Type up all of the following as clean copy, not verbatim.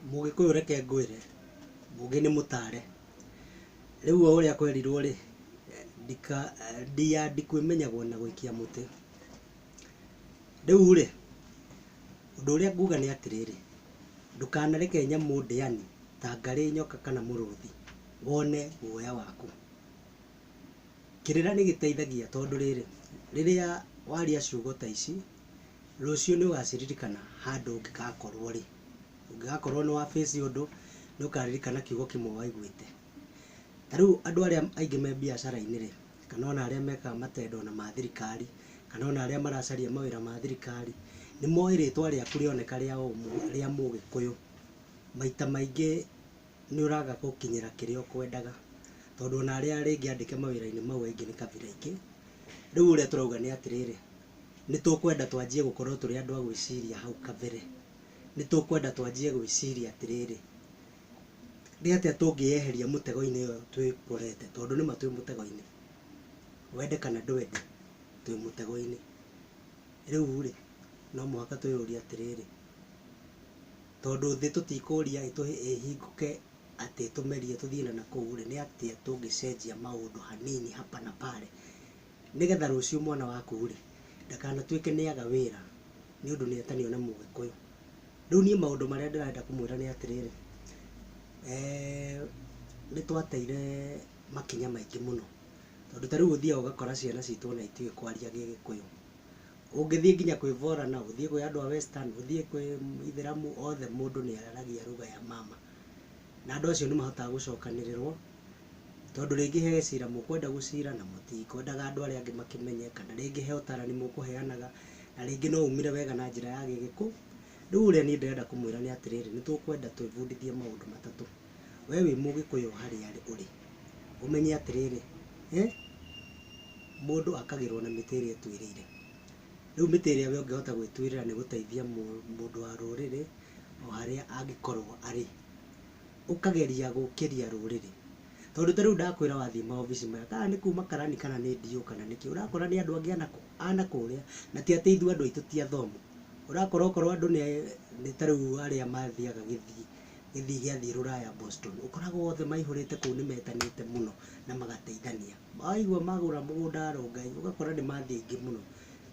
Mugikuyu reke ngwire mugi ni mutare riu uria kwerirwo ri ndia ndikwimenyagwo na gwikia muti riu ri undu uria nguga ni atiriri ndukanareke nyamu ndiani ta ngari nyoka kana muruthi wone guoya waku kirira ni giteithagia tondu riria waria ciugo ta ici rucio ni ugaciririkana handu ungigakorwo ri ungigakorwo ni wa face undu ni ukaririkana kiugo kimwe waiguite tariu andu aria aingi me biacara-ini ri kana ona aria mekaga matendo na mathirikari kana ona aria maracaria mawira ma thirikari ni moi ritwa riaku rioneka ria mugikuyu maita maingi ni uraga gukinyira kiria ukwendaga tondu ona aria ringi andike mawira-ini mau aingi ni kabira ingi riu uria turauga ni atiriri ni tukwenda twanjie gukorwo turi andu a gwiciria hau kabere ni tukwenda twanjie gwiciria atiriri ni atia tungieheria mutego-ini uyu twikorete tondu ni matwi mutego-ini wende kana ndwende twi mutego-ini riu ri no muhaka twiyurie atiriri tondu thi tutikuria ihinguke ati tumerie tuthie na kuu ri ni atia tungicenjia maundu hanini hapa na pale nigetha rucio mwana waku ri ndakanatuike ni aga wira ni undu ni etanio na mugikuyu riu ni maundu maria ndirenda kumwira ni atiriri ni twateire makinya maingi muno tondu tariu uthia ugakora ciana citu na itiwe kwaria gigikuyu ungithie nginya kwi Borana uthie kwi andu a Western uthie kwi Ithiramu othe mundu ni araragia lugha ya mama na andu acio ni mahotaga gucokanirirwo tondu ringi he cira mukwenda gucira na mutikwendaga andu aria angi makimenye kana ringi he utarani mukuheanaga na ringi no umire wega na njira ya gigiku riu uria ni ndirenda kumwira ni atiriri ni tukwenda twibundithie maundu matatu we wi mugikuyu haria uri umenye atiriri mundu akagirwo na miti iria etwirire riu miti iria we ungihota gwitwirira ni guteithia mundu wa ruriri o haria angikorwo ari ukageria gukiria ruriri tondu tariu ndakwira wathie maobici maya kana ni kuma karani kana ni dio kana niki urakora ni andu angi anakuria na ti ati ithu andu aitu ti athomu urakora okorwo andu ni tariu aria mathiaga githii giathii Ruraya Boston ukoragwo othe maihurite kuu ni metanite muno na magateithania maigua magura mugunda Rongai ugakora ni mathie ingi muno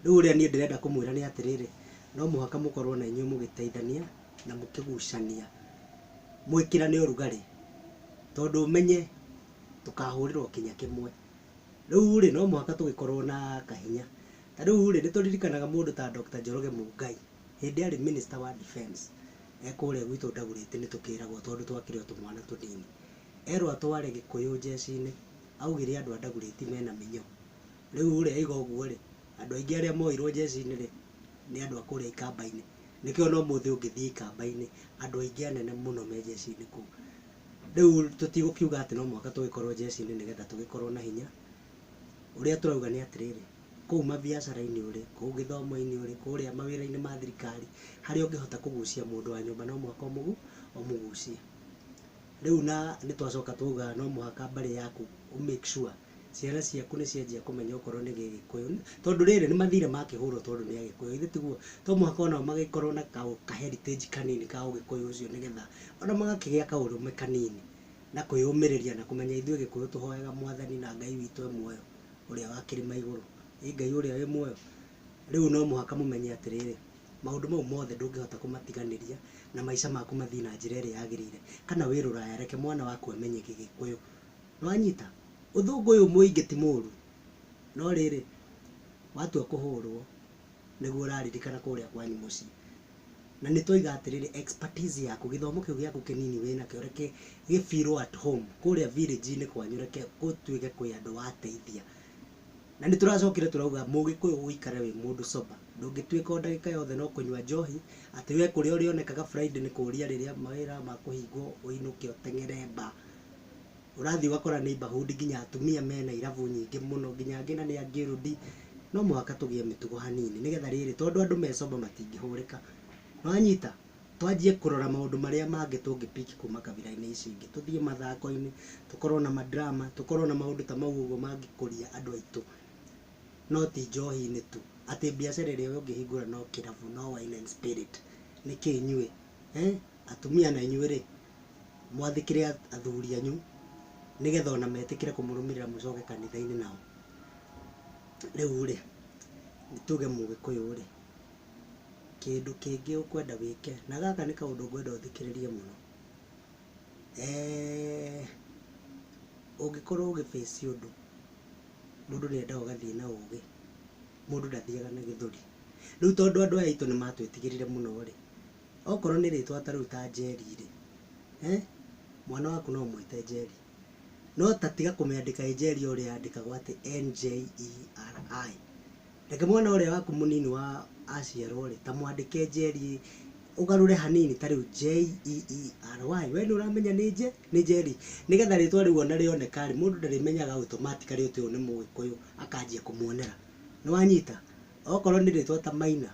riu uria ni ndirenda kumwira ni atiriri no muhaka mukorwo na inyuĩ mugiteithania na mukigucania mwikirane urugari tondu umenye tukahurirwo kinya kimwe riu ri no muhaka tugikorwo na kahinya tariu ri nituririkanaga mundu ta Dr. Njoroge Mungai hindi ari minister wa defense ekuria gwitu Ndaguriti ni tukiragwo tondu twakire tumwana tunini erwo atware Gikuyu jeshi-ini augire andu a Ndaguriti mena minyo riu ri aiga uguo ri andu aingi aria moirwo jeshi-ini ri ni andu akuria ikamba-ini nikio no muthi ungithie ikamba-ini andu aingi anene muno me jeshi-ini kuu riu tutigukiuga ati no mwaka tugikorwo jeshi-ini nigetha tugikorwo na hinya uria turauga ni atiriri kuu mabiacara-ini uri kuu githomo-ini uri kuria mawira-ini ma thirikari haria ungihota kugucia mundu wa nyumba no mwaka umugucie riu na ni twacoka tuga no mwaka mbari yaku make sure ciana ciaku ni cianjia kumenya ukorwo ni Gikuyu tondu riri ni mathire makihurwo tondu ni Agikuyu ithe tiguo to mwaka ona magikorwo na ka heritage kanini ka Ugikuyu ucio nigetha ona magakigia kaurume kanini na kwiyumiriria na kumenya ithuĩ Gikuyu tuhoyaga mwathani na Ngai witu muoyo uria wakirima iguru Ngai uria wi muoyo riu no muhaka mumenye atiriri maundu mau mothe ndungihota kumatiganiria na maica maku mathii na njira iria yagirire kana wi Ruraya reke mwana waku amenye Gikuyu nwanyita uthungu uyu muingi ti muru no riri watua kuhurwo niguo uraririkana kuria kwanyu mucii na ni twiga atiriri expertise yaku githomo kiu giaku kinini wina kio reke gifirwo at home kuria village-ini kwanyu reke gutuike kwi andu wateithia na ni turacokire turauga mugikuyu uikare wi mundu sober ndungituika o ndagika yothe no kunywa njohi ati we kuria urionekaga Friday ni kuria riria mawira ma kuhingwo uinuke utengere mba urathi ugakora neighborhood nginya atumia mena iravu nyingi muno nginya ngina ni angirudi no muhaka tugie mitugo hanini nigetha riri tondu andu me sober matingihurika no anyita twanjie kurora maundu maria mangi tungipiki kuma kabira-ini ici ingi tuthie mathako-ini tukorwo na madrama tukorwo na maundu ta mau uguo mangikuria andu aitu no ti njohi-ini tu ati biacara iria ungihingura no kiravu no wine and spirit niki nyue atumia na inyuĩ rĩ mwathikire athuri anyu nigetha ona metikire kumurumirira mucoke kanitha-ini nao. Riu ri nituge Mugikuyu ri kindu kingi ukwenda wike na gaka ni kaundu ngwenda uthikiririe muno. Ungikorwo ugiface undu mundu niendaga ugathie na ugi, mundu ndathiaga na githuri. Riu tondu andu aya itu ni matwitigirire muno ri, okorwo ni ritwa ta riu ta Njeri ri, mwana waku no mwite Njeri, no tatiga kumiandika Njeri uria andikagwo ati NJERI. Reke mwana uria waku munini wa aciarwo ri ta mwandike Njeri, ugarure hanini ta riu JERY. We ni uramenya ni Njeri, nigetha ritwa riu ona rioneka ri mundu ndarimenyaga automatically uti uyu ni Mugikuyu akanjia kumuonera. Ni wanyita? Okorwo ni ritwa ta Maina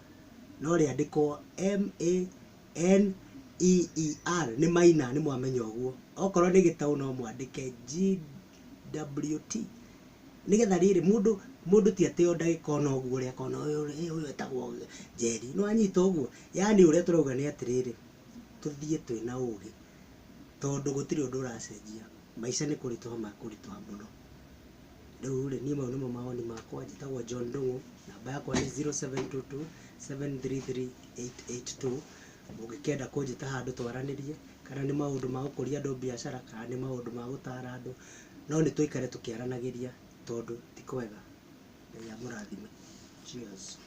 no riandikwo MANEER, ni Maina, ni mwamenya uguo. Okorwo ni Gitau no mwandike GWT, nigetha riri mundu ti ati o ndagika ona uguo ria kona uyu etagwo Njeri. Ni wanyita uguo? Yani uria turauga ni atiriri, tuthie twina ugi tondu gutiri undu uracenjia, maica ni kurituha makurituha muno. Riu ri ni mau nimo mawoni makwa. Njitagwo John Ndungu, namba yakwa ni 0722 733 882. Mungikenda kunjita handu twaranirie, kana ni maundu ma gukuria andu biacara, kana ni maundu ma gutara andu, no ni tuikare tukiaranagiria tondu ti kwega. Ngai amurathime. Cheers.